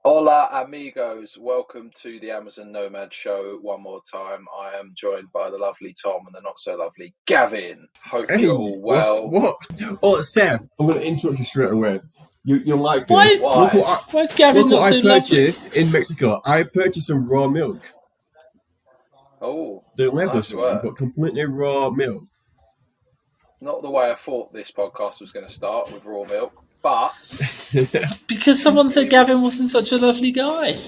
Hola, amigos. Welcome to the Amazon Nomad Show one more time. I am joined by the lovely Tom and the not so lovely Gavin. Hope you're all well. What? Oh, Seth, I'm going to interrupt you straight away. You'll like Why? this. Why? Why is Gavin Look not what so I lovely? purchased in Mexico. I purchased some raw milk. Oh, The label's nice wrong, work. but completely raw milk. Not the way I thought this podcast was going to start with raw milk, but Because someone said Gavin wasn't such a lovely guy.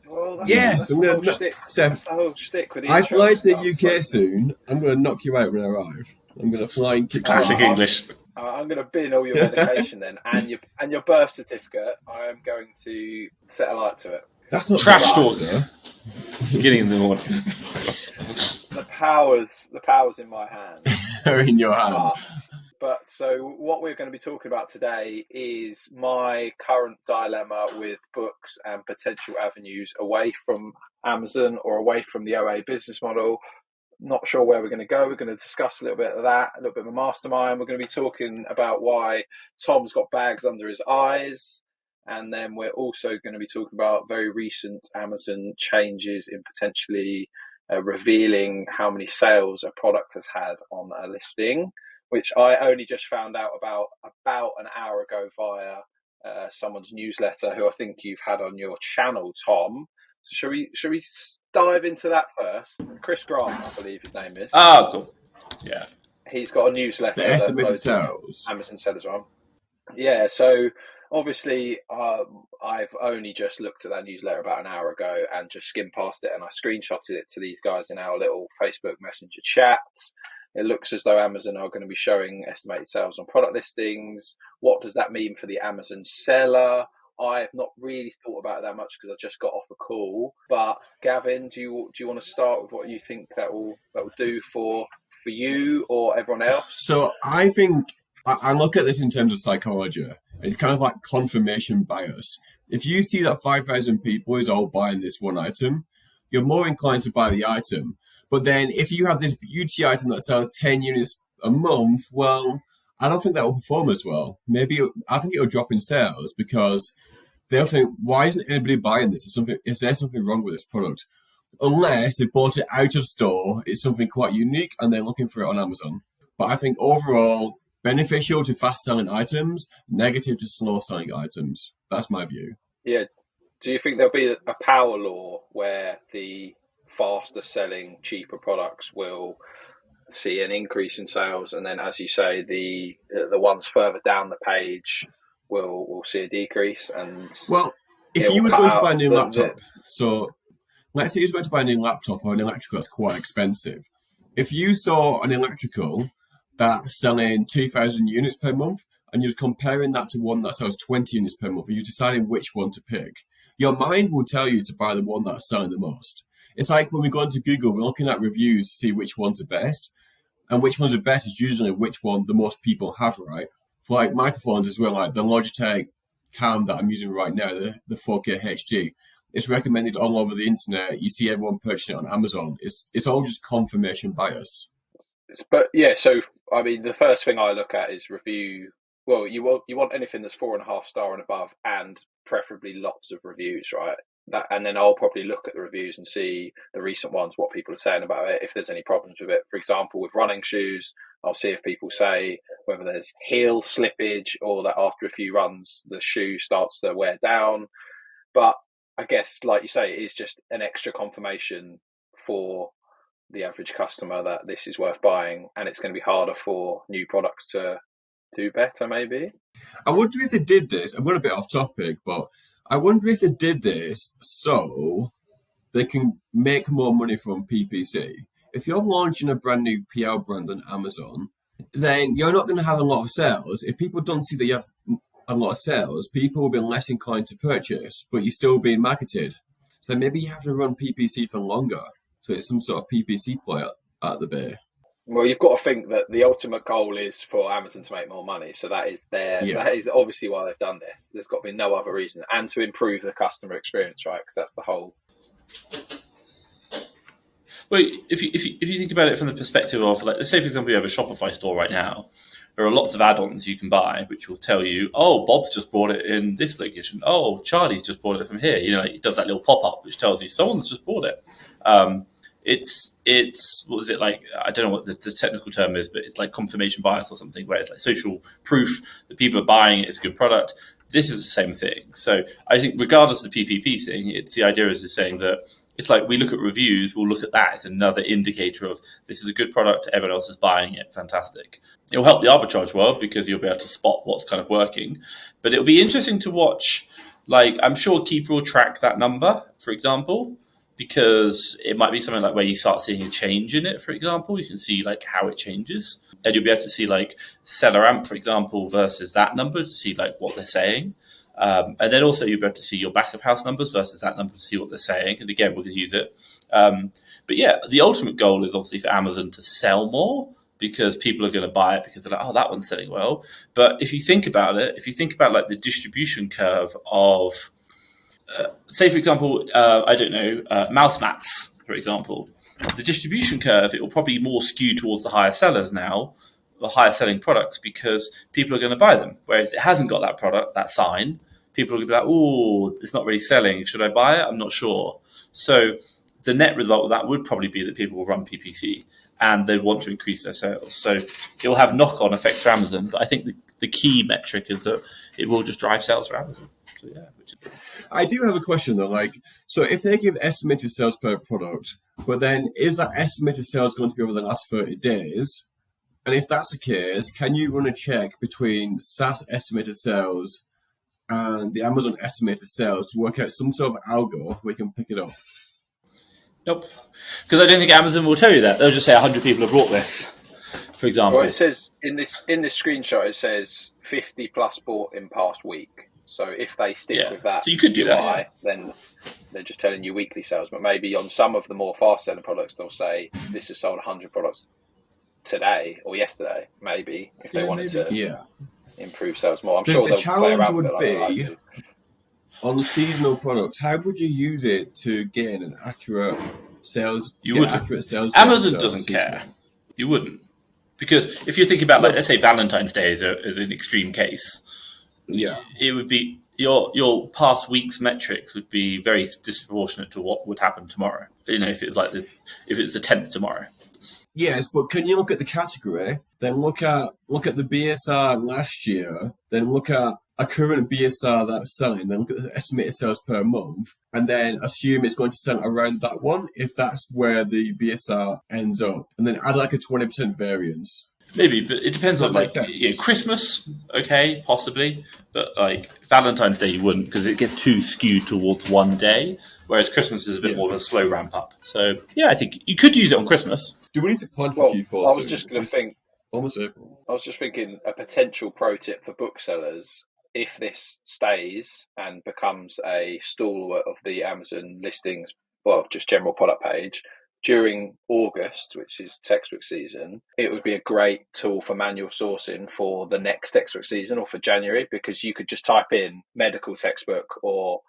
well, that's, Yes, that's I'm the gonna whole no- shtick. Seth, That's the whole shtick with the I intro fly and to the stuff, UK supposed to be. soon. I'm going to knock you out when I arrive. I'm going to fly and kick you Classic Classic out. English. I'm going to bin all your medication then, and your birth certificate. I am going to set a light to it. That's not Trash bad, talk. sir. Beginning in the morning. The powers in my hand. They're in your hand. But so what we're going to be talking about today is my current dilemma with books and potential avenues away from Amazon or away from the OA business model. Not sure where we're going to go. We're going to discuss a little bit of that, a little bit of a mastermind. We're going to be talking about why Tom's got bags under his eyes. And then we're also going to be talking about very recent Amazon changes in potentially revealing how many sales a product has had on a listing, which I only just found out about an hour ago via someone's newsletter who I think you've had on your channel, Tom. So should we dive into that first? Chris Grant, I believe his name is. Oh, cool. Yeah. He's got a newsletter The that estimated loads of sales. Amazon sellers are on. Yeah, so obviously I've only just looked at that newsletter about an hour ago and just skimmed past it, and I screenshotted it to these guys in our little Facebook Messenger chat. It looks as though Amazon are going to be showing estimated sales on product listings. What does that mean for the Amazon seller? I have not really thought about it that much because I just got off a call. But Gavin, do you want to start with what you think that will do for you or everyone else? So I think I look at this in terms of psychology. It's kind of like confirmation bias. If you see that 5,000 people is all buying this one item, you're more inclined to buy the item. But then if you have this beauty item that sells 10 units a month, well, I don't think that will perform as well. I think it'll drop in sales because they'll think, why isn't anybody buying this? Is there something wrong with this product? Unless they bought it out of store, it's something quite unique and they're looking for it on Amazon. But I think overall, beneficial to fast-selling items, negative to slow-selling items. That's my view. Yeah. Do you think there'll be a power law where the faster selling, cheaper products will see an increase in sales, and then, as you say, the ones further down the page will see a decrease? And well, if you was going to buy a new laptop, so let's say you was going to buy a new laptop or an electrical that's quite expensive. If you saw an electrical that's selling 2,000 units per month, and you're comparing that to one that sells 20 units per month, and you're deciding which one to pick, your mind will tell you to buy the one that's selling the most. It's like when we go into Google, we're looking at reviews to see which ones are best, and which ones are best is usually which one the most people have, right? For like microphones as well, like the Logitech cam that I'm using right now, the 4K HD, it's recommended all over the internet. You see everyone purchasing it on Amazon. It's all just confirmation bias. But yeah, so I mean, the first thing I look at is review. Well, you want anything that's 4.5 star and above, and preferably lots of reviews, right? And then I'll probably look at the reviews and see the recent ones, what people are saying about it, if there's any problems with it. For example, with running shoes, I'll see if people say whether there's heel slippage or that after a few runs the shoe starts to wear down. But I guess, like you say, it is just an extra confirmation for the average customer that this is worth buying, and it's going to be harder for new products to do better, maybe. I wonder if they did this. I'm going a bit off topic, but I wonder if they did this so they can make more money from PPC. If you're launching a brand new PR brand on Amazon, then you're not going to have a lot of sales. If people don't see that you have a lot of sales, people will be less inclined to purchase, but you're still being marketed. So maybe you have to run PPC for longer. So it's some sort of PPC play at the bay. Well, you've got to think that the ultimate goal is for Amazon to make more money. So that is that is obviously why they've done this. There's got to be no other reason, and to improve the customer experience, right? Because that's the whole. Well, if you think about it from the perspective of, like, let's say for example you have a Shopify store right now, there are lots of add-ons you can buy, which will tell you, oh, Bob's just bought it in this location. Oh, Charlie's just bought it from here. It does that little pop-up, which tells you someone's just bought it. It's what is it like? I don't know what the technical term is, but it's like confirmation bias or something, where it's like social proof that people are buying it. It's a good product. This is the same thing. So I think regardless of the PPP thing, it's the idea is saying that it's like we look at reviews, we'll look at that as another indicator of this is a good product, everyone else is buying it, fantastic. It'll help the arbitrage world because you'll be able to spot what's kind of working. But it'll be interesting to watch, I'm sure Keeper will track that number, for example, because it might be something like where you start seeing a change in it, for example. You can see how it changes. And you'll be able to see seller amp, for example, versus that number to see what they're saying. And then also you'll be able to see your back of house numbers versus that number to see what they're saying. And again, we're going to use it. But yeah, the ultimate goal is obviously for Amazon to sell more because people are going to buy it because they're like, oh, that one's selling well. But if you think about it, the distribution curve of, say, for example, mouse mats, for example, the distribution curve, it will probably be more skewed towards the higher sellers now, the higher selling products, because people are going to buy them. Whereas it hasn't got that product, that sign, people are going to be like, oh, it's not really selling. Should I buy it? I'm not sure. So the net result of that would probably be that people will run PPC and they want to increase their sales. So it will have knock-on effects for Amazon. But I think the key metric is that it will just drive sales for Amazon. So, yeah, I do have a question though. So if they give estimated sales per product, but then is that estimated sales going to be over the last 30 days? And if that's the case, can you run a check between SaaS estimated sales and the Amazon estimated sales to work out some sort of algo where you can pick it up? Nope. Because I don't think Amazon will tell you that. They'll just say 100 people have bought this, for example. Well, it says in this screenshot, it says 50 plus bought in past week. So if they stick with that, so you could do that, then they're just telling you weekly sales. But maybe on some of the more fast-selling products, they'll say this has sold 100 products today or yesterday, maybe, if they wanted to improve sales more. I'm sure they'll play around with it. On seasonal products, how would you use it to gain an accurate sales? Accurate sales. Amazon doesn't care. You wouldn't, because if you're thinking about, let's say Valentine's Day is an extreme case. Yeah, it would be your past week's metrics would be very disproportionate to what would happen tomorrow. If it's the 10th tomorrow. Yes, but can you look at the category, then look at the BSR last year, then look at a current BSR that's selling, then look at the estimated sales per month, and then assume it's going to sell around that one if that's where the BSR ends up, and then add a 20% variance. Maybe, but it depends on Christmas, okay, possibly, but Valentine's Day you wouldn't, because it gets too skewed towards one day, whereas Christmas is a bit more of a slow ramp up. So yeah, I think you could use it on Christmas. Do we need to plan for Q4? I was just going to think. Almost April. I was just thinking a potential pro tip for booksellers: if this stays and becomes a stalwart of the Amazon listings, just general product page. During August, which is textbook season, it would be a great tool for manual sourcing for the next textbook season or for January, because you could just type in medical textbook or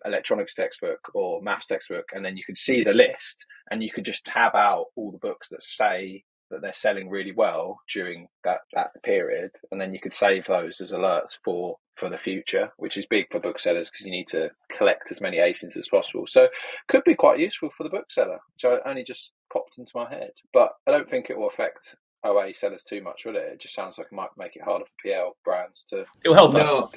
electronics textbook or maths textbook, and then you could see the list and you could just tab out all the books that say that they're selling really well during that period, and then you could save those as alerts for the future, which is big for booksellers because you need to collect as many ASINs as possible. So could be quite useful for the bookseller, which only just popped into my head. But I don't think it will affect OA sellers too much, will it? It just sounds like it might make it harder for PL brands to. It'll help us.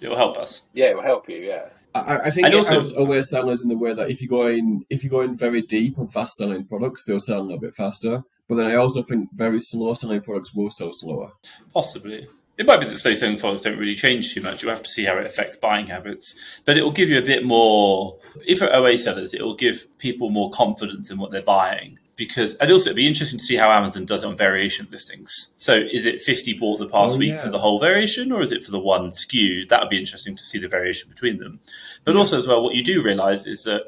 It'll help us. Yeah, it will help you. Yeah. I think it helps OA sellers in the way that if you go in very deep on fast selling products, they'll sell a little bit faster. But then I also think very slow selling products will sell slower. Possibly. It might be that slow selling products don't really change too much. You'll have to see how it affects buying habits. But it will give you a bit more, if for OA sellers, it will give people more confidence in what they're buying. And also it'd be interesting to see how Amazon does it on variation listings. So is it 50 bought the past week for the whole variation, or is it for the one SKU? That would be interesting to see the variation between them. But also as well, what you do realise is that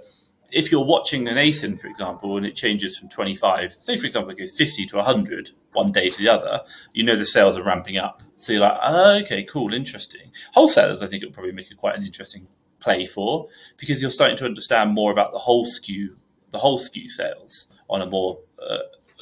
if you're watching an ASIN, for example, and it changes from 25, say, for example, it goes 50 to 100 one day to the other, the sales are ramping up. So you're like, okay, cool, interesting. Wholesalers, I think it would probably make it quite an interesting play for, because you're starting to understand more about the whole SKU sales on a more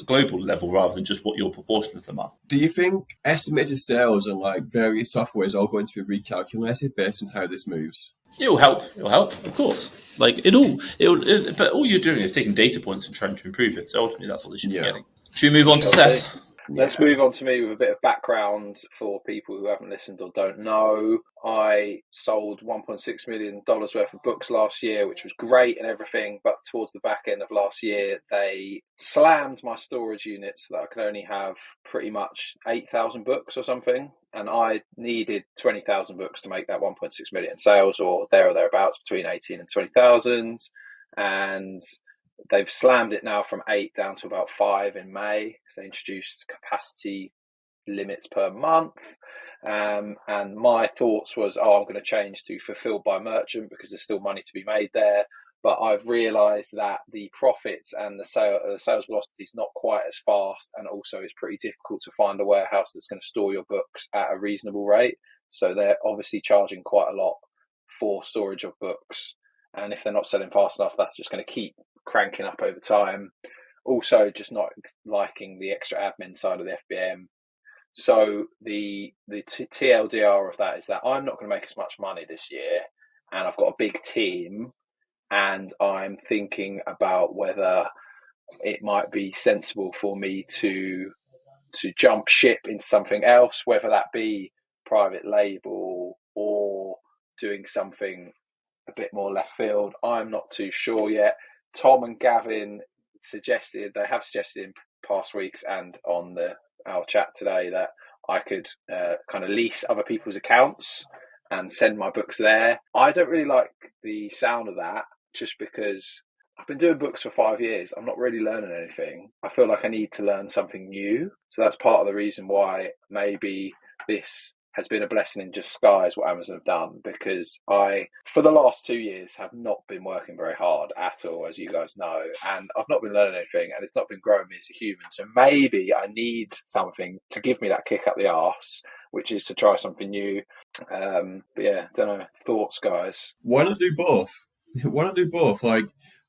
a global level rather than just what your proportion of them are. Do you think estimated sales and like various softwares are going to be recalculated based on how this moves? It'll help. It'll help, of course. Like but all you're doing is taking data points and trying to improve it. So ultimately, that's what they should be getting. Should we move on to Seth? Let's move on to me with a bit of background for people who haven't listened or don't know. I sold $1.6 million worth of books last year, which was great and everything. But towards the back end of last year, they slammed my storage units so that I could only have pretty much 8,000 books or something. And I needed 20,000 books to make that 1.6 million sales, or there or thereabouts, between 18 and 20,000. And they've slammed it now from 8 down to about 5 in May because they introduced capacity limits per month. And my thoughts was, I'm going to change to fulfilled by merchant because there's still money to be made there. But I've realised that the profits and the sales velocity is not quite as fast, and also it's pretty difficult to find a warehouse that's going to store your books at a reasonable rate. So they're obviously charging quite a lot for storage of books. And if they're not selling fast enough, that's just going to keep cranking up over time. Also, just not liking the extra admin side of the FBM. So the TLDR of that is that I'm not going to make as much money this year, and I've got a big team, and I'm thinking about whether it might be sensible for me to jump ship into something else, whether that be private label or doing something a bit more left field. I'm not too sure yet. Tom and Gavin have suggested in past weeks and on our chat today that I could kind of lease other people's accounts and send my books there. I don't really like the sound of that, just because I've been doing books for 5 years. I'm not really learning anything. I feel like I need to learn something new. So that's part of the reason why maybe this has been a blessing in disguise, what Amazon have done, because I, for the last 2 years, have not been working very hard at all, as you guys know, and I've not been learning anything, and it's not been growing me as a human. So maybe I need something to give me that kick up the arse, which is to try something new. But yeah, don't know. Thoughts, guys? Why not do both? Why not do both? Like,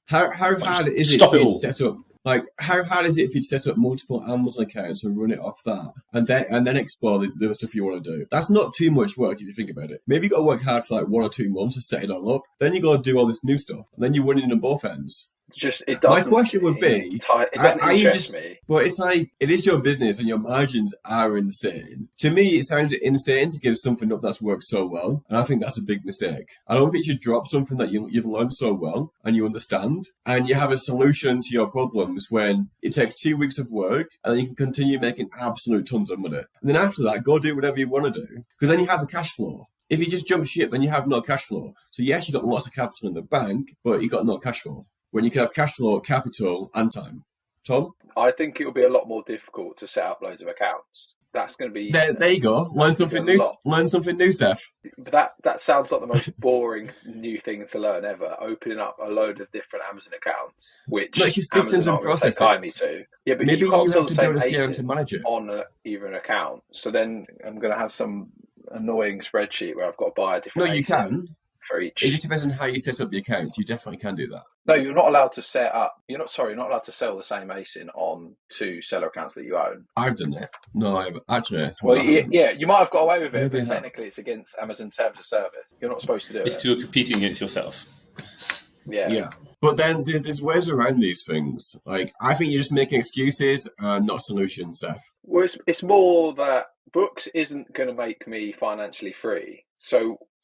how hard is it to set up? Like, how hard is it if you set up multiple Amazon accounts and run it off that, and then explore the stuff you want to do? That's not too much work if you think about it. Maybe you got to work hard for like 1 or 2 months to set it all up. Then you got to do all this new stuff, and then you're winning on both ends. It doesn't. My question would be, it doesn't interest me. But it's like, it is your business and your margins are insane. To me, it sounds insane to give something up that's worked so well, and I think that's a big mistake. I don't think you should drop something that you've learned so well and you understand, and you have a solution to your problems when it takes 2 weeks of work, and then you can continue making absolute tons of money. And then after that, go do whatever you want to do, because then you have the cash flow. If you just jump ship, then you have no cash flow. So yes, you got lots of capital in the bank, but you got no cash flow. When you can have cash flow, capital, and time. Tom? I think it will be a lot more difficult to set up loads of accounts. That's going to be... There you go. Learn something new. Learn something new, Seth. But that sounds like the most boring new thing to learn ever. Opening up a load of different Amazon accounts, which systems and processes. Kindly to. Yeah, but maybe you can't have to same build a CRM to manage it on even an account. So then I'm going to have some annoying spreadsheet where I've got to buy a different. No, you can. For each. It just depends on how you set up the account. You definitely can do that. No, you're not allowed to set up. You're not allowed to sell the same ASIN on 2 seller accounts that you own. I've done it. No, I haven't. Actually. Well, yeah, you might have got away with it, but technically it's against Amazon terms of service. You're not supposed to do it. It's you're competing against yourself. Yeah. But then there's ways around these things. Like, I think you're just making excuses and not solutions, Seth. Well, it's more that books isn't going to make me financially free.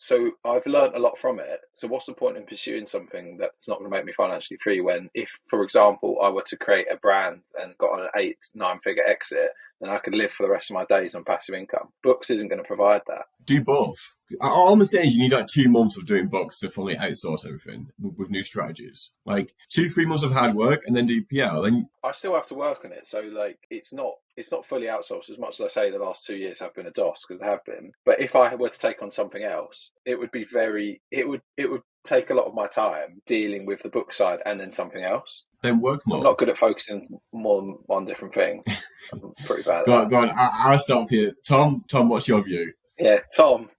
So I've learned a lot from it. So what's the point in pursuing something that's not going to make me financially free when, if, for example, I were to create a brand and got an 8-9 figure exit, then I could live for the rest of my days on passive income. Books isn't going to provide that. Do both. All I'm saying is you need like 2 months of doing books to fully outsource everything with new strategies. Like 2-3 months of hard work and then do PL. Then I still have to work on it. So like it's not fully outsourced, as much as I say the last 2 years have been a DOS, because they have been. But if I were to take on something else, it would take a lot of my time dealing with the book side and then something else. Then work more. I'm not good at focusing more than one different thing. I'm pretty bad at that. Go on. I'll stop here. Tom, what's your view? Yeah, Tom.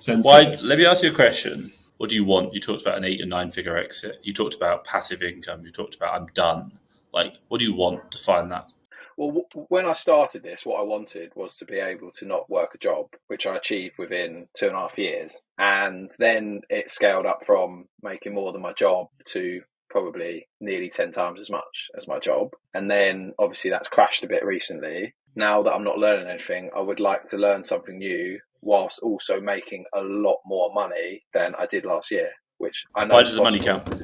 Why? Let me ask you a question. What do you want? You talked about an 8 and 9 figure exit. You talked about passive income. You talked about I'm done. Like, what do you want? Define that. Well, when I started this, what I wanted was to be able to not work a job, which I achieved within 2.5 years. And then it scaled up from making more than my job to probably nearly 10 times as much as my job. And then obviously that's crashed a bit recently. Now that I'm not learning anything, I would like to learn something new whilst also making a lot more money than I did last year, which I know. Why does the money count?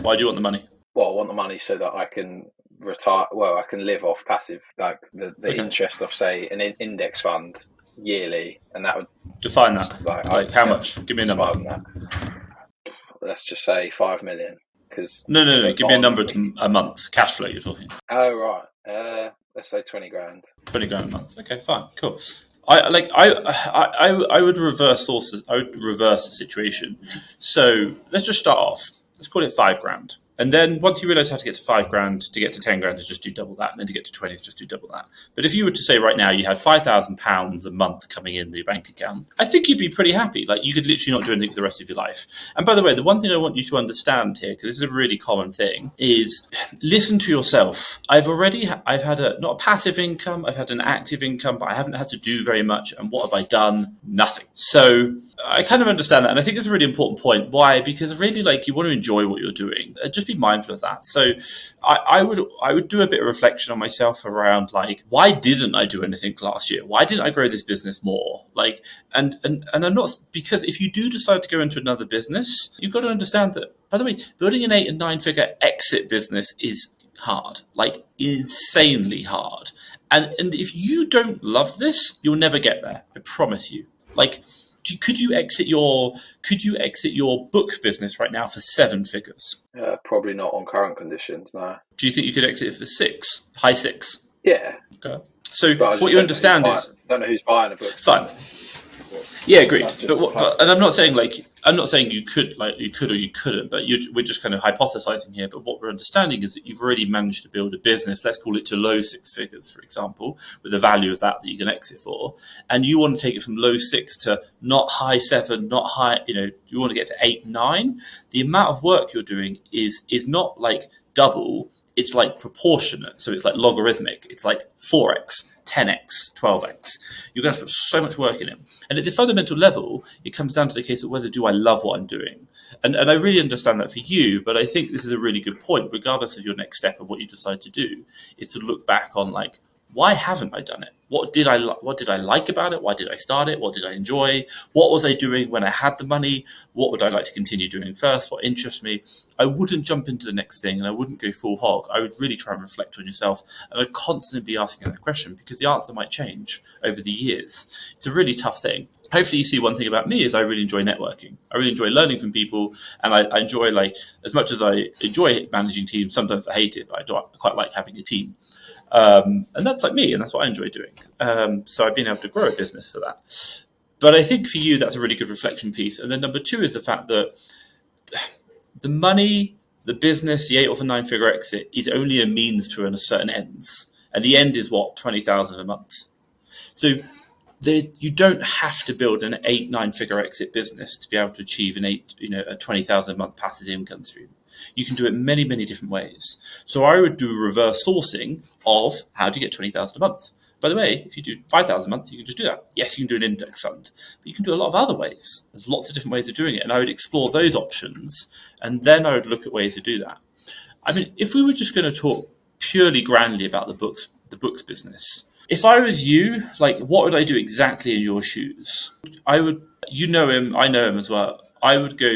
Why do you want the money? Well, I want the money so that I can retire. Well, I can live off passive, like the interest of, say, an index fund yearly, and that would define that. Like how much? Give me a number. That. Let's just say 5 million. Because no. Give me a number a month. Cash flow. You're talking. Oh right. Let's say 20 grand. 20 grand a month. Okay, fine, cool. I would reverse sources. I would reverse the situation. So let's just start off. Let's call it 5 grand. And then once you realise how to get to 5 grand, to get to 10 grand is just do double that, and then to get to 20 is just do double that. But if you were to say right now you had £5,000 a month coming in your bank account, I think you'd be pretty happy. Like, you could literally not do anything for the rest of your life. And by the way, the one thing I want you to understand here, because this is a really common thing, is listen to yourself. I've had not a passive income, I've had an active income, but I haven't had to do very much. And what have I done? Nothing. So I kind of understand that, and I think it's a really important point. Why? Because really, you want to enjoy what you're doing. Just be mindful of that. So I would do a bit of reflection on myself around why didn't I do anything last year? Why didn't I grow this business more? And I'm not, because if you do decide to go into another business, you've got to understand that, by the way, building an 8 and 9 figure exit business is hard, insanely hard. And if you don't love this, you'll never get there. I promise you. Could you exit your book business right now for 7 figures? Probably not on current conditions, no. Do you think you could exit it for 6? High 6? Yeah. Okay. So what you understand is, don't know who's buying a book. Fine. Yeah, agreed. But and I'm not saying you could or you couldn't, but we're just kind of hypothesizing here. But what we're understanding is that you've already managed to build a business, let's call it to low 6 figures, for example, with the value of that you can exit for, and you want to take it from low 6 to not high 7, not high. You want to get to 8, 9. The amount of work you're doing is not double. It's proportionate, so it's logarithmic. It's 4x. 10x, 12x. You're going to put so much work in it. And at the fundamental level, it comes down to the case of whether do I love what I'm doing. And I really understand that for you, but I think this is a really good point, regardless of your next step of what you decide to do, is to look back on why haven't I done it? What did I like about it? Why did I start it? What did I enjoy? What was I doing when I had the money? What would I like to continue doing first? What interests me? I wouldn't jump into the next thing, and I wouldn't go full hog. I would really try and reflect on yourself, and I'd constantly be asking that question, because the answer might change over the years. It's a really tough thing. Hopefully you see one thing about me is I really enjoy networking. I really enjoy learning from people, and I enjoy, as much as I enjoy managing teams, sometimes I hate it, but I quite like having a team. And that's me, and that's what I enjoy doing. So I've been able to grow a business for that. But I think for you, that's a really good reflection piece. And then number 2 is the fact that the money, the business, the 8 or 9 figure exit is only a means to a certain ends. And the end is what? 20,000 a month. So you don't have to build an 8, 9 figure exit business to be able to achieve a 20,000 a month passive income stream. You can do it many, many different ways. So I would do reverse sourcing of how do you get 20,000 a month. By the way, if you do 5,000 a month, you can just do that. Yes, you can do an index fund, but you can do a lot of other ways. There's lots of different ways of doing it, and I would explore those options, and then I would look at ways to do that. I mean, if we were just going to talk purely grandly about the books business, if I was you, what would I do exactly in your shoes? I would, him, I know him as well. I would go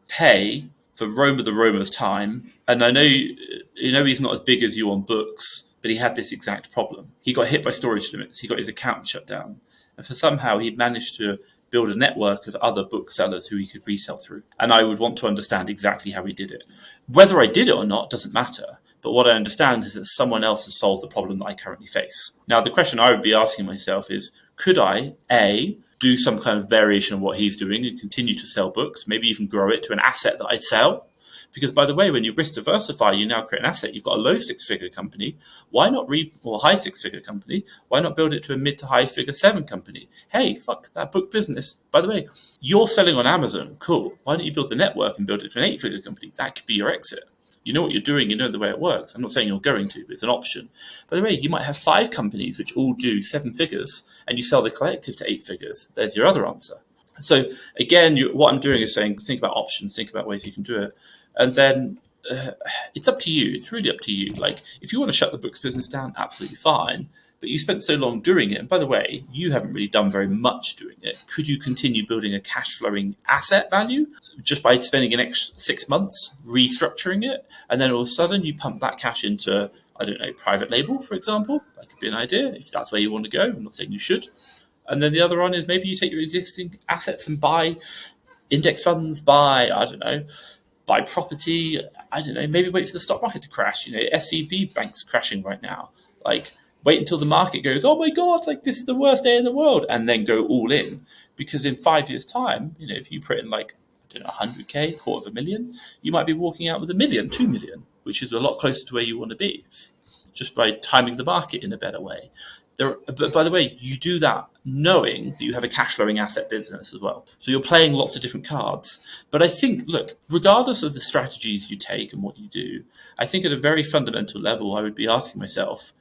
pay for Roma the Roma's time, and I know he's not as big as you on books, but he had this exact problem. He got hit by storage limits. He got his account shut down, and for somehow he managed to build a network of other booksellers who he could resell through. And I would want to understand exactly how he did it. Whether I did it or not doesn't matter. But what I understand is that someone else has solved the problem that I currently face. Now, the question I would be asking myself is, could I, A, do some kind of variation of what he's doing and continue to sell books, maybe even grow it to an asset that I sell? Because, by the way, when you risk diversify, you now create an asset. You've got a low 6-figure company. Why not or high 6-figure company? Why not build it to a mid to high figure 7 company? Hey, fuck that book business. By the way, you're selling on Amazon. Cool. Why don't you build the network and build it to an 8-figure company? That could be your exit. You know what you're doing, you know the way it works. I'm not saying you're going to, but it's an option. By the way, you might have 5 companies which all do 7 figures, and you sell the collective to 8 figures. There's your other answer. So again, what I'm doing is saying, think about options, think about ways you can do it. And then it's up to you. It's really up to you. Like, if you want to shut the books business down, absolutely fine. But you spent so long doing it. And by the way, you haven't really done very much doing it. Could you continue building a cash flowing asset value just by spending an extra 6 months restructuring it? And then all of a sudden you pump that cash into, I don't know, private label, for example. That could be an idea if that's where you want to go. I'm not saying you should. And then the other one is maybe you take your existing assets and buy index funds, buy property. I don't know, maybe wait for the stock market to crash. SVB Bank's crashing right now. Like, wait until the market goes, oh my God, like this is the worst day in the world, and then go all in. Because in 5 years' time, if you put in 100K, $250,000, you might be walking out with $1 million, $2 million, which is a lot closer to where you want to be, just by timing the market in a better way. But by the way, you do that knowing that you have a cash flowing asset business as well. So you're playing lots of different cards. But I think, look, regardless of the strategies you take and what you do, I think at a very fundamental level, I would be asking myself,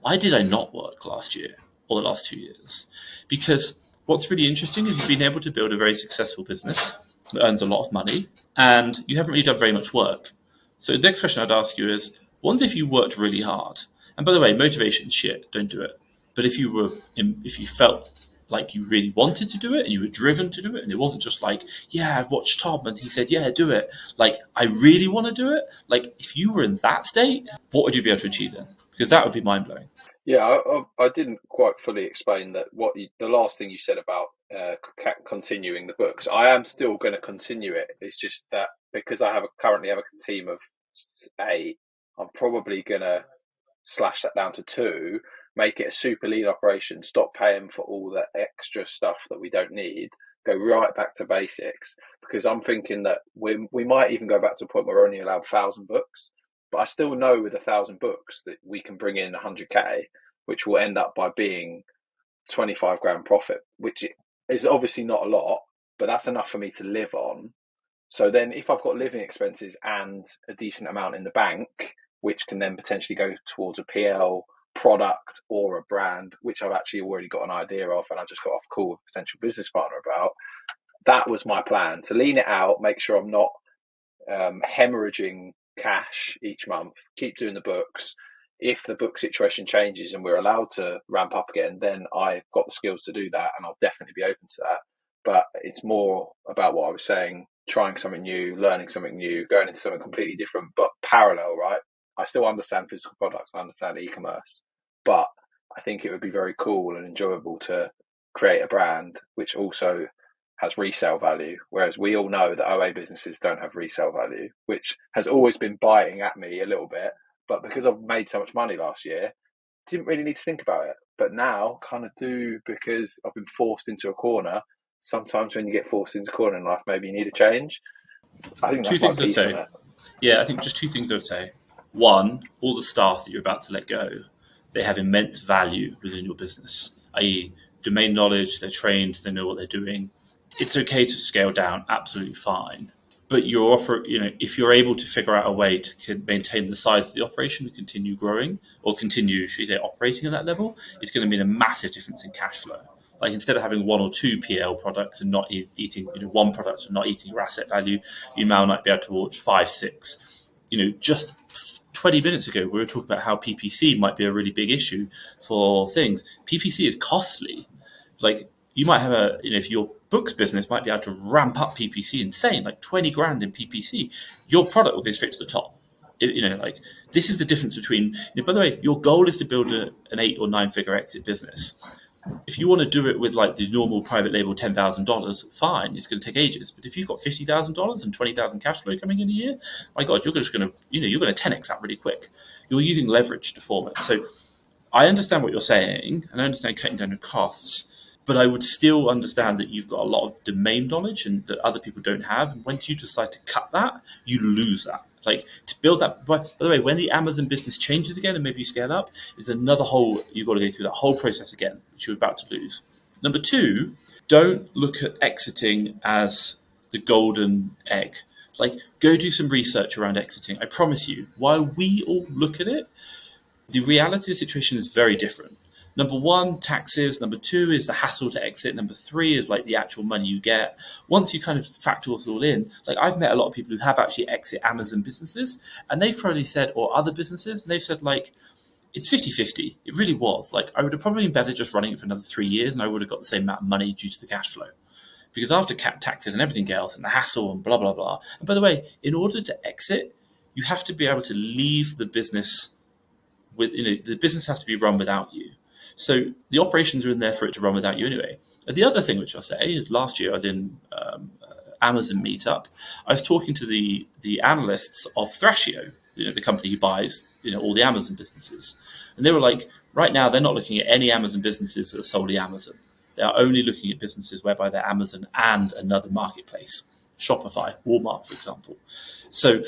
why did I not work last year or the last 2 years? Because what's really interesting is you've been able to build a very successful business that earns a lot of money, and you haven't really done very much work. So the next question I'd ask you is, what if you worked really hard? And by the way, motivation's shit, don't do it. But if you felt like you really wanted to do it and you were driven to do it, and it wasn't just like, yeah, I've watched Tom and he said, yeah, do it. Like, I really want to do it. Like, if you were in that state, what would you be able to achieve then? Because that would be mind blowing. Yeah, I didn't quite fully explain that the last thing you said about continuing the books. I am still going to continue it. It's just that because I currently have a team of 8, I'm probably going to slash that down to 2. Make it a super lean operation, stop paying for all the extra stuff that we don't need, go right back to basics, because I'm thinking that we might even go back to a point where we're only allowed 1,000 books, but I still know with 1,000 books that we can bring in 100K, which will end up by being 25 grand profit, which is obviously not a lot, but that's enough for me to live on. So then if I've got living expenses and a decent amount in the bank, which can then potentially go towards a PL product or a brand, which I've actually already got an idea of, and I just got off a call with a potential business partner about. That was my plan, to lean it out, make sure I'm not hemorrhaging cash each month, keep doing the books. If the book situation changes and we're allowed to ramp up again, then I've got the skills to do that, and I'll definitely be open to that. But it's more about what I was saying, trying something new, learning something new, going into something completely different, but parallel, right? I still understand physical products, I understand e-commerce, but I think it would be very cool and enjoyable to create a brand which also has resale value, whereas we all know that OA businesses don't have resale value, which has always been biting at me a little bit. But because I've made so much money last year, didn't really need to think about it. But now kind of do, because I've been forced into a corner. Sometimes when you get forced into a corner in life, maybe you need a change. I think that's my piece on it. Yeah, I think just 2 things I would say. One, all the staff that you're about to let go, they have immense value within your business, i.e. domain knowledge, they're trained, they know what they're doing. It's okay to scale down, absolutely fine. But if you're able to figure out a way to maintain the size of the operation and continue growing, or continue, should we say, operating at that level, it's going to mean a massive difference in cash flow. Like, instead of having 1 or 2 PL products and not eating, one product and not eating your asset value, you now might be able to launch 5, 6. Just 20 minutes ago, we were talking about how PPC might be a really big issue for things. PPC is costly. Like, you might have if your books business might be able to ramp up PPC insane, like 20 grand in PPC, your product will go straight to the top. This is the difference between, by the way, your goal is to build an 8 or 9 figure exit business. If you want to do it with like the normal private label $10,000, fine, it's going to take ages. But if you've got $50,000 and 20,000 cash flow coming in a year, my God, you're just going to, you're going to 10x that really quick. You're using leverage to form it. So I understand what you're saying, and I understand cutting down your costs, but I would still understand that you've got a lot of domain knowledge and that other people don't have. And once you decide to cut that, you lose that. Like, to build that, by the way, when the Amazon business changes again and maybe you scale up, is another whole, you've got to go through that whole process again, which you're about to lose. Number 2, don't look at exiting as the golden egg. Like, go do some research around exiting. I promise you, while we all look at it, the reality of the situation is very different. Number one, taxes. Number two is the hassle to exit. Number three is like the actual money you get. Once you kind of factor it all in, like I've met a lot of people who have actually exit Amazon businesses, and they've probably said, or other businesses, and they've said like, it's 50-50. It really was. Like, I would have probably been better just running it for another 3 years, and I would have got the same amount of money due to the cash flow. Because after taxes and everything else and the hassle and blah, blah, blah. And by the way, in order to exit, you have to be able to leave the business with, the business has to be run without you. So the operations are in there for it to run without you anyway. And the other thing which I'll say is last year I was in Amazon meetup. I was talking to the analysts of Thrashio, the company who buys all the Amazon businesses. And they were like, right now they're not looking at any Amazon businesses that are solely Amazon. They are only looking at businesses whereby they're Amazon and another marketplace, Shopify, Walmart, for example. So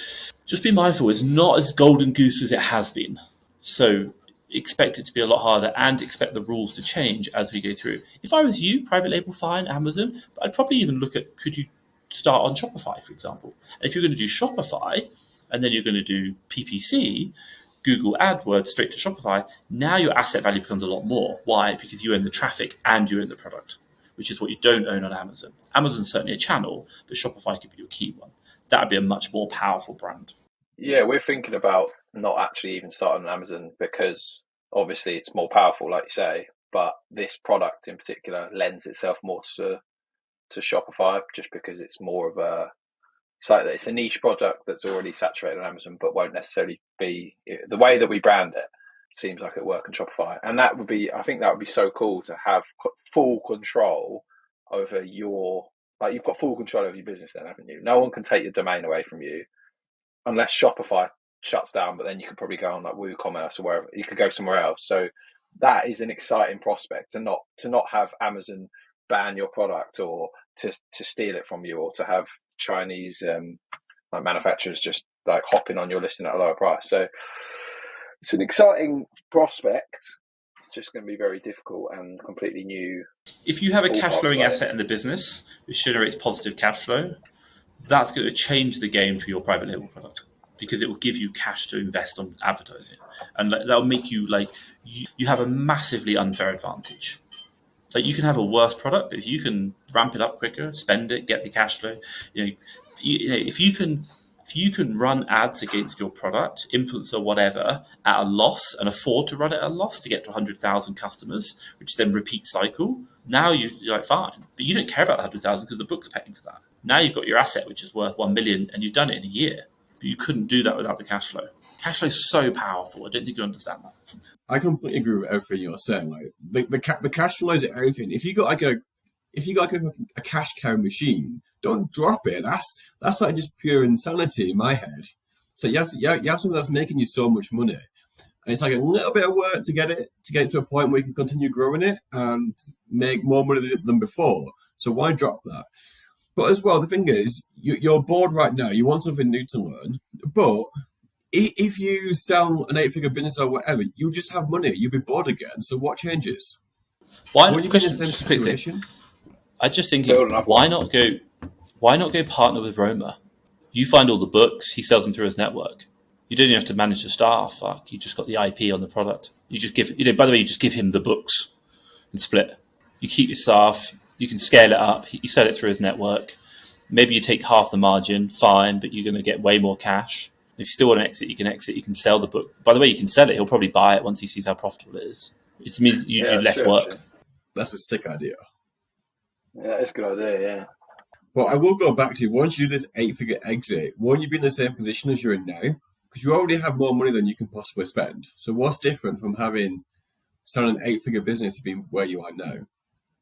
just be mindful, it's not as golden goose as it has been. So expect it to be a lot harder and expect the rules to change as we go through. If I was you, private label, fine, Amazon, but I'd probably even look at, could you start on Shopify, for example? And if you're going to do Shopify and then you're going to do PPC, Google AdWords straight to Shopify, now your asset value becomes a lot more. Why? Because you own the traffic and you own the product, which is what you don't own on Amazon. Amazon's certainly a channel, but Shopify could be your key one. That would be a much more powerful brand. Yeah, we're thinking about not actually even starting on Amazon because obviously it's more powerful, like you say, but this product in particular lends itself more to Shopify just because it's more of a, it's a niche product that's already saturated on Amazon, but won't necessarily be the way that we brand it. Seems like it work on Shopify, and I think that would be so cool to have full control over you've got full control over your business then, haven't you? No one can take your domain away from you unless Shopify shuts down, but then you could probably go on like WooCommerce or wherever. You could go somewhere else. So that is an exciting prospect to not have Amazon ban your product or to steal it from you, or to have Chinese manufacturers just like hopping on your listing at a lower price. So it's an exciting prospect. It's just going to be very difficult and completely new. If you have a cash flowing asset in the business which generates positive cash flow, that's going to change the game for your private label product, because it will give you cash to invest on advertising, and that'll make you you have a massively unfair advantage. Like, you can have a worse product, but if you can ramp it up quicker, spend it, get the cash flow, if you can run ads against your product, influencer, whatever, at a loss and afford to run it at a loss to get to 100,000 customers, which then repeat cycle, now you're like, fine. But you don't care about the 100,000 because the book's paying for that. Now you've got your asset, which is worth 1 million, and you've done it in a year. But you couldn't do that without the cash flow. Cash flow is so powerful. I don't think you understand that. I completely agree with everything you're saying. Like the cash flow is everything. If you got a cash cow machine, don't drop it. That's like just pure insanity in my head. So you have something that's making you so much money, and it's like a little bit of work to get it to a point where you can continue growing it and make more money than before. So why drop that? But as well, the thing is, you're bored right now. You want something new to learn, but if you sell an 8-figure business or whatever, you'll just have money. You'll be bored again. So what changes? Just a quick thing. I just think, why not go partner with Roma? You find all the books, he sells them through his network. You don't even have to manage the staff. You just got the IP on the product. You just give, by the way, you just give him the books and split. You keep your staff. You can scale it up. You sell it through his network. Maybe you take half the margin, fine, but you're going to get way more cash. If you still want to exit, you can exit. You can sell the book. By the way, you can sell it. He'll probably buy it once he sees how profitable it is. It means you do less work. That's a sick idea. Yeah, that's a good idea, yeah. Well, I will go back to, once you do this 8-figure exit, won't you be in the same position as you're in now? Because you already have more money than you can possibly spend. So what's different from selling an 8-figure business to being where you are now?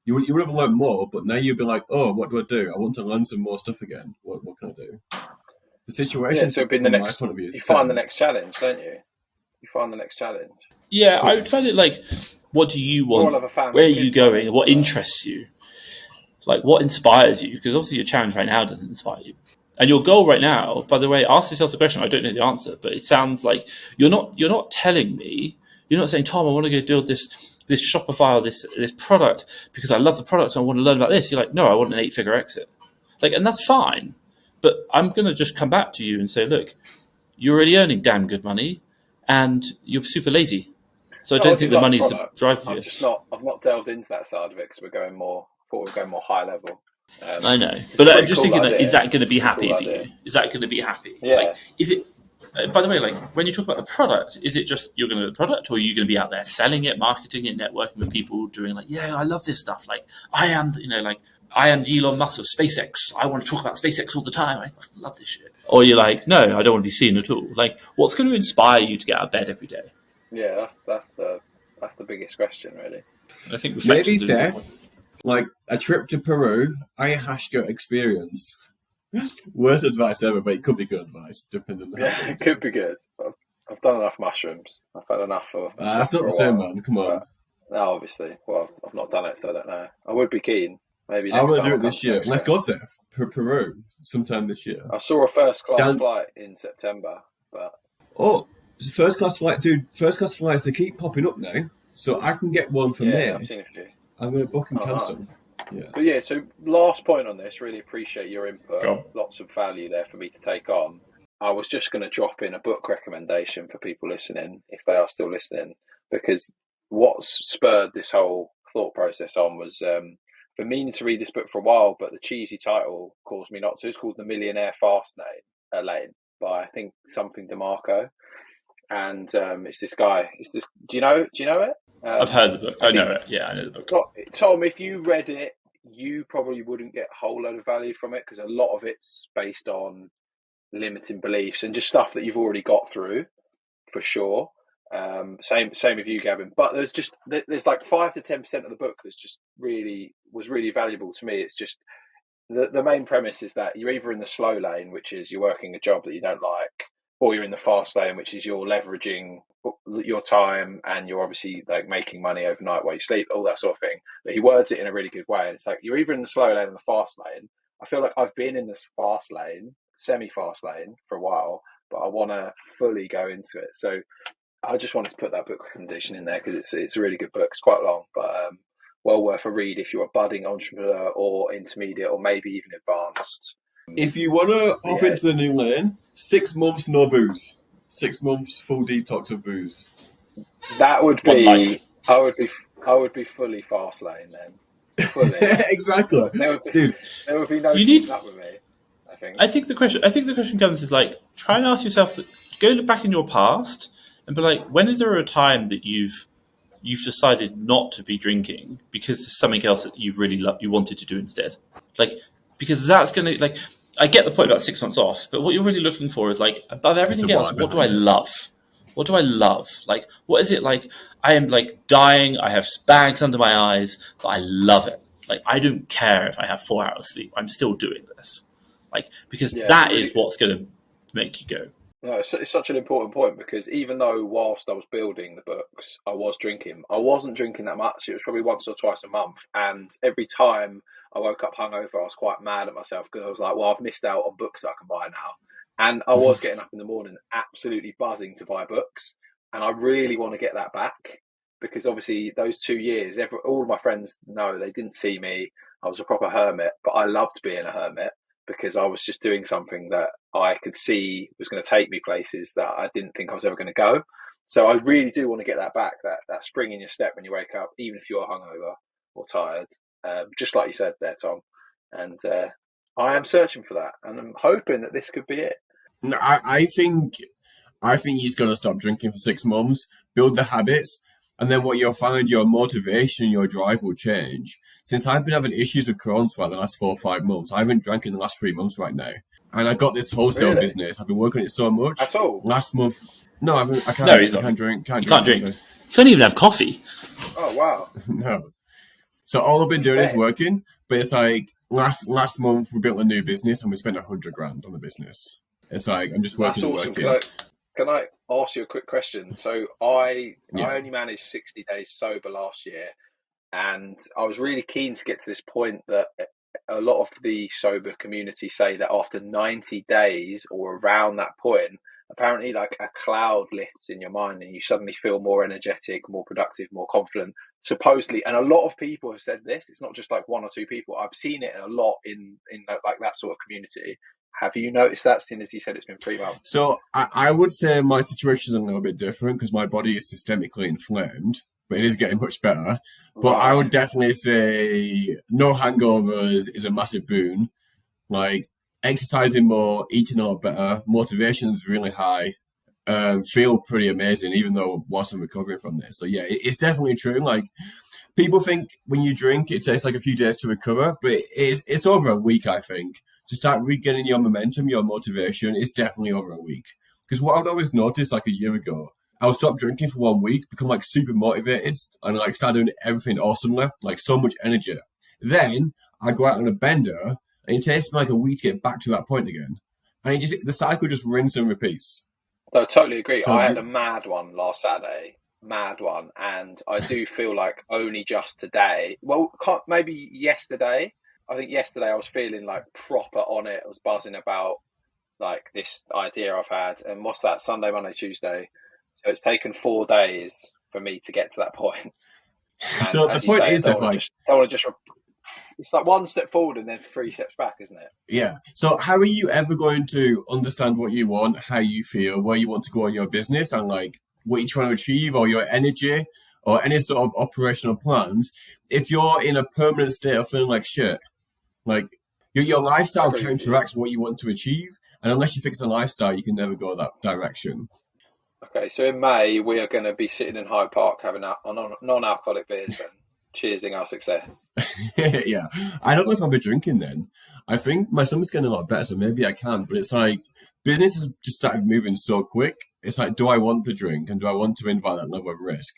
You would have learned more, but now you'd be like, oh, what do I do? I want to learn some more stuff again. What can I do? The situation, so from my point of view, you find the next challenge, don't you? You find the next challenge. Yeah, I would find it like, what do you want? Where are you going? What interests you? Like, what inspires you? Because obviously your challenge right now doesn't inspire you. And your goal right now, by the way, ask yourself the question. I don't know the answer, but it sounds like you're not telling me, you're not saying, Tom, I want to go build this Shopify or this product because I love the product and I want to learn about this. You're like, no, I want an 8-figure exit. Like, and that's fine. But I'm going to just come back to you and say, look, you're already earning damn good money, and you're super lazy. So I don't think the money's the drive for you. I've not delved into that side of it because we're going more high level. I know, but I'm just thinking, is that going to be happy for you? Is that going to be happy? Yeah. Like, is it? By the way, like when you talk about the product, is it just you're going to do the product, or are you going to be out there selling it, marketing it, networking with people, doing like, yeah, I love this stuff. Like I am Elon Musk of SpaceX. I want to talk about SpaceX all the time. I fucking love this shit. Or you're like, no, I don't want to be seen at all. Like, what's going to inspire you to get out of bed every day? Yeah, that's the biggest question, really. I think maybe Seth, like a trip to Peru, ayahuasca experience. Worst advice ever, but it could be good advice, depending on how it could be good. I've done enough mushrooms. I've had enough of. That's not the same, man. Come on. No, obviously. Well, I've not done it, so I don't know. I would be keen. Maybe I want to do it this year. Let's go, Seth. Peru, sometime this year. I saw a first-class flight in September, but first-class flight, dude. First-class flights, they keep popping up now, so I can get one for me. I've seen a few. I'm going to book and cancel. Yeah. But yeah, so last point on this, really appreciate your input. Lots of value there for me to take on. I was just going to drop in a book recommendation for people listening, if they are still listening, because what spurred this whole thought process on was been meaning to read this book for a while, but the cheesy title caused me not to. It's called The Millionaire Fast Lane by, I think, something DeMarco. And it's this guy. Do you know it? I've heard the book. I know it. Yeah, I know the book. Tom, if you read it, you probably wouldn't get a whole load of value from it because a lot of it's based on limiting beliefs and just stuff that you've already got through, for sure. Same with you, Gavin. But there's like 5 to 10% of the book that's just was really valuable to me. It's just the main premise is that you're either in the slow lane, which is you're working a job that you don't like, or you're in the fast lane, which is you're leveraging your time and you're obviously like making money overnight while you sleep, all that sort of thing. But he words it in a really good way. And it's like, you're either in the slow lane or the fast lane. I feel like I've been in this fast lane, semi-fast lane for a while, but I want to fully go into it. So I just wanted to put that book recommendation in there because it's a really good book. It's quite long, but well worth a read if you're a budding entrepreneur or intermediate or maybe even advanced. If you want to hop into the new lane, 6 months no booze. 6 months full detox of booze. That would be. I would be fully fast lane then. Fully. Exactly. There would be no keeping up with me. I think the question comes is like, try and ask yourself, go back in your past and be like, when is there a time that you've decided not to be drinking because there's something else that you wanted to do instead? Like, because that's going to, like, I get the point about 6 months off, but what you're really looking for is like, above everything else, what do I love? What do I love? Like, what is it like? I am like dying. I have bags under my eyes, but I love it. Like, I don't care if I have 4 hours sleep. I'm still doing this. Like, because that is what's going to make you go. No, it's such an important point because even though whilst I was building the books, I was drinking. I wasn't drinking that much. It was probably once or twice a month. And every time I woke up hungover, I was quite mad at myself because I was like, well, I've missed out on books that I can buy now. And I was getting up in the morning absolutely buzzing to buy books. And I really want to get that back because obviously those 2 years, all of my friends know they didn't see me. I was a proper hermit, but I loved being a hermit because I was just doing something that I could see was going to take me places that I didn't think I was ever going to go. So I really do want to get that back, that spring in your step when you wake up, even if you're hungover or tired, just like you said there, Tom. And I am searching for that, and I'm hoping that this could be it. No, I think you just got to stop drinking for 6 months, build the habits, and then what you'll find, your motivation, your drive will change. Since I've been having issues with Crohn's for the last 4 or 5 months, I haven't drank in the last 3 months right now. And I got this wholesale business. I've been working on it so much. At all? Last month. No, I can't. No, I can't drink. You can't drink. You can't even have coffee. Oh, wow. No. So all I've been doing is working. But it's like last month we built a new business and we spent $100,000 on the business. It's like I'm just working. That's awesome. Can I ask you a quick question? So I only managed 60 days sober last year, and I was really keen to get to this point that a lot of the sober community say that after 90 days or around that point, apparently like a cloud lifts in your mind and you suddenly feel more energetic, more productive, more confident, supposedly. And a lot of people have said this. It's not just like 1 or 2 people. I've seen it a lot in like that sort of community. Have you noticed that, seeing as you said it's been 3 months? So I would say my situation is a little bit different because my body is systemically inflamed, but it is getting much better. But I would definitely say no hangovers is a massive boon. Like exercising more, eating a lot better, motivation is really high, feel pretty amazing, even though whilst I'm recovering from this. So yeah, it's definitely true. Like people think when you drink, it takes like a few days to recover, but it's over a week, I think. To start regaining your momentum, your motivation, it's definitely over a week. Because what I'd always noticed like a year ago, I would stop drinking for 1 week, become like super motivated, and like start doing everything awesomely, like so much energy. Then I go out on a bender, and it takes me like a week to get back to that point again. And the cycle just rinses and repeats. No, I totally agree. So I had a mad one last Saturday, and I do feel like only just today, maybe yesterday. I think yesterday I was feeling like proper on it. I was buzzing about like this idea I've had. And what's that? Sunday, Monday, Tuesday. So it's taken 4 days for me to get to that point. And so the point is that it's like 1 step forward and then 3 steps back, isn't it? Yeah. So how are you ever going to understand what you want, how you feel, where you want to go in your business, and like what you're trying to achieve, or your energy, or any sort of operational plans, if you're in a permanent state of feeling like shit? Like your lifestyle counteracts what you want to achieve, and unless you fix the lifestyle, you can never go that direction. Okay, so in May we are going to be sitting in Hyde Park having non-alcoholic beers and cheersing our success. Yeah, I don't know if I'll be drinking then. I think my stomach's getting a lot better, so maybe I can. But it's like business has just started moving so quick. It's like, do I want to drink and do I want to invite that level of risk?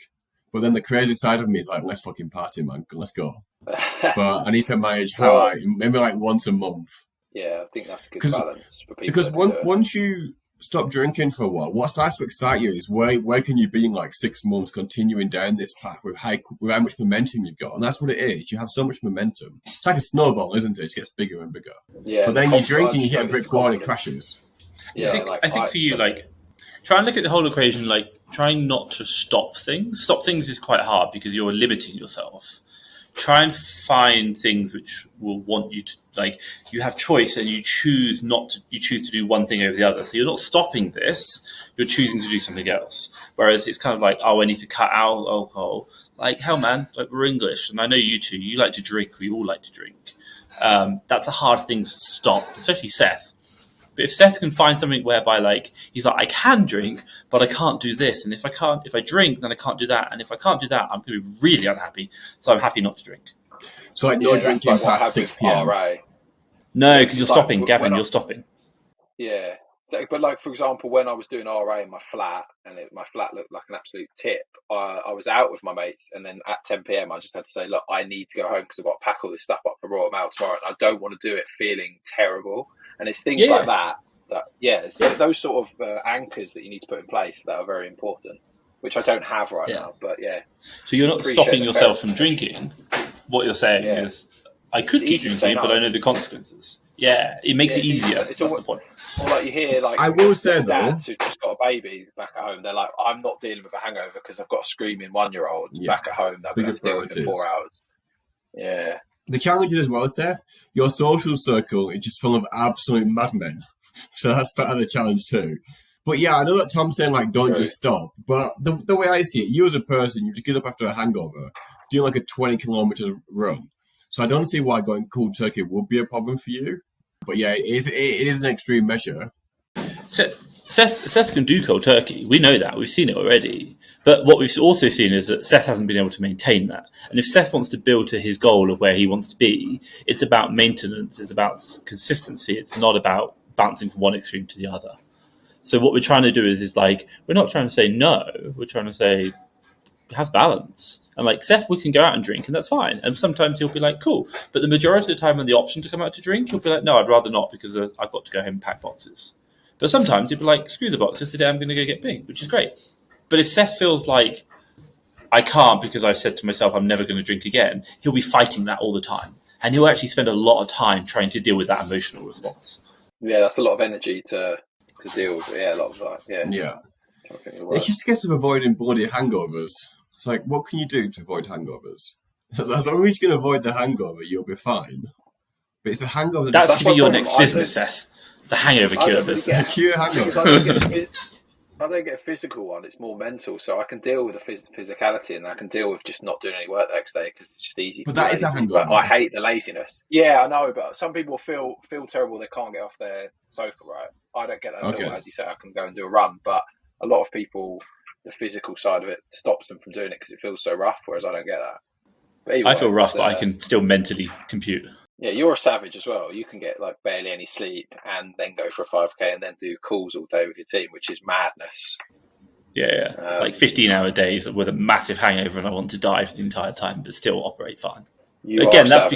But then the crazy side of me is like, let's fucking party, man. Let's go. But I need to manage maybe like once a month. Yeah, I think that's a good balance for people. Because once you stop drinking for a while, what starts to excite you is where can you be in like 6 months continuing down this path with how much momentum you've got. And that's what it is. You have so much momentum. It's like a snowball, isn't it? It gets bigger and bigger. Yeah. But then you drink and you hit a brick wall and it crashes. Yeah, I think for you, like, try and look at the whole equation, like trying not to stop things. Stop things is quite hard because you're limiting yourself. Try and find things which will want you to, like, you have choice and you choose to do one thing over the other. So you're not stopping this, you're choosing to do something else. Whereas it's kind of like, I need to cut out alcohol. Like, hell, man, like, we're English. And I know you two, you like to drink. We all like to drink. That's a hard thing to stop, especially Seth. But if Seth can find something whereby, like, he's like, I can drink, but I can't do this. And if I drink, then I can't do that. And if I can't do that, I'm going to be really unhappy. So I'm happy not to drink. So like no drinking past 6 p.m. No, because you're stopping, Gavin. You're stopping. Yeah, but like for example, when I was doing RA in my flat, and my flat looked like an absolute tip, I was out with my mates, and then at 10 p.m. I just had to say, look, I need to go home because I've got to pack all this stuff up for Royal Mail tomorrow, and I don't want to do it feeling terrible. And it's things like that it's those sort of anchors that you need to put in place that are very important, which I don't have right now. But yeah, so you're not stopping yourself from drinking. What you're saying is, I could keep drinking, but I know the consequences. Yeah, it makes it easier. That's the point. Or like you hear, like, I will say though, dads who just got a baby back at home, they're like, I'm not dealing with a hangover because I've got a screaming 1-year-old back at home that I'm going to deal with in 4 hours. Yeah. The challenge is as well, Seth, your social circle is just full of absolute madmen. So that's part of the challenge too. But yeah, I know that Tom's saying, like, don't just stop. But the way I see it, you as a person, you just get up after a hangover, do like a 20 kilometers run. So I don't see why going cold turkey would be a problem for you. But yeah, it is an extreme measure. Seth can do cold turkey. We know that. We've seen it already. But what we've also seen is that Seth hasn't been able to maintain that. And if Seth wants to build to his goal of where he wants to be, it's about maintenance. It's about consistency. It's not about bouncing from one extreme to the other. So what we're trying to do is like, we're not trying to say no. We're trying to say, have balance. And like Seth, we can go out and drink, and that's fine. And sometimes he'll be like, cool. But the majority of the time when the option to come out to drink, he'll be like, no, I'd rather not because I've got to go home and pack boxes. But sometimes he'll be like, screw the boxes, today I'm going to go get pink, which is great. But if Seth feels like, I can't because I've said to myself I'm never going to drink again, he'll be fighting that all the time. And he'll actually spend a lot of time trying to deal with that emotional response. Yeah, that's a lot of energy to deal with. Yeah, a lot of that. Yeah. It's just a case of avoiding bloody hangovers. It's like, what can you do to avoid hangovers? As long as you can avoid the hangover, you'll be fine. But it's the hangover that's to be your next business, Seth. The hangover I cure don't really business. get, Cure because hangover. I don't get a physical one. It's more mental, so I can deal with the physicality, and I can deal with just not doing any work the next day because it's just easy. But to that be is a lazy. hangover. But I hate the laziness. Yeah, I know, but some people feel terrible. They can't get off their sofa. Right? I don't get that at all. As you say, I can go and do a run, but a lot of people, the physical side of it stops them from doing it because it feels so rough. Whereas I don't get that. But I feel rough, but I can still mentally compute. Yeah, you're a savage as well. You can get like barely any sleep and then go for a 5K and then do calls all day with your team, which is madness. Yeah, like 15-hour days with a massive hangover, and I want to die for the entire time, but still operate fine. Again, that's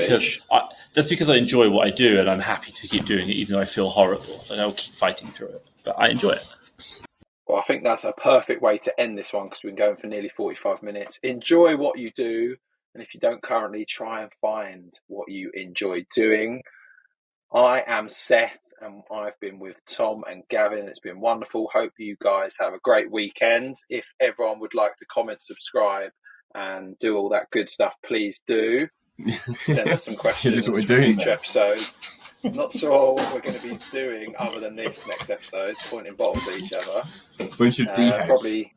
because I enjoy what I do, and I'm happy to keep doing it, even though I feel horrible, and I'll keep fighting through it. But I enjoy it. Well, I think that's a perfect way to end this one because we've been going for nearly 45 minutes. Enjoy what you do. And if you don't currently, try and find what you enjoy doing. I am Seth, and I've been with Tom and Gavin. It's been wonderful. Hope you guys have a great weekend. If everyone would like to comment, subscribe, and do all that good stuff, please do. Send us some questions for future episodes. Not sure what we're going to be doing other than this next episode, pointing bottles at each other. Bunch of probably.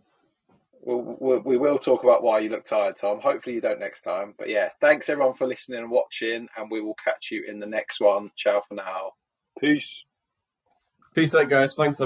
We will talk about why you look tired, Tom. Hopefully you don't next time. But yeah, thanks everyone for listening and watching, and we will catch you in the next one. Ciao for now. Peace. Peace out, guys. Thanks.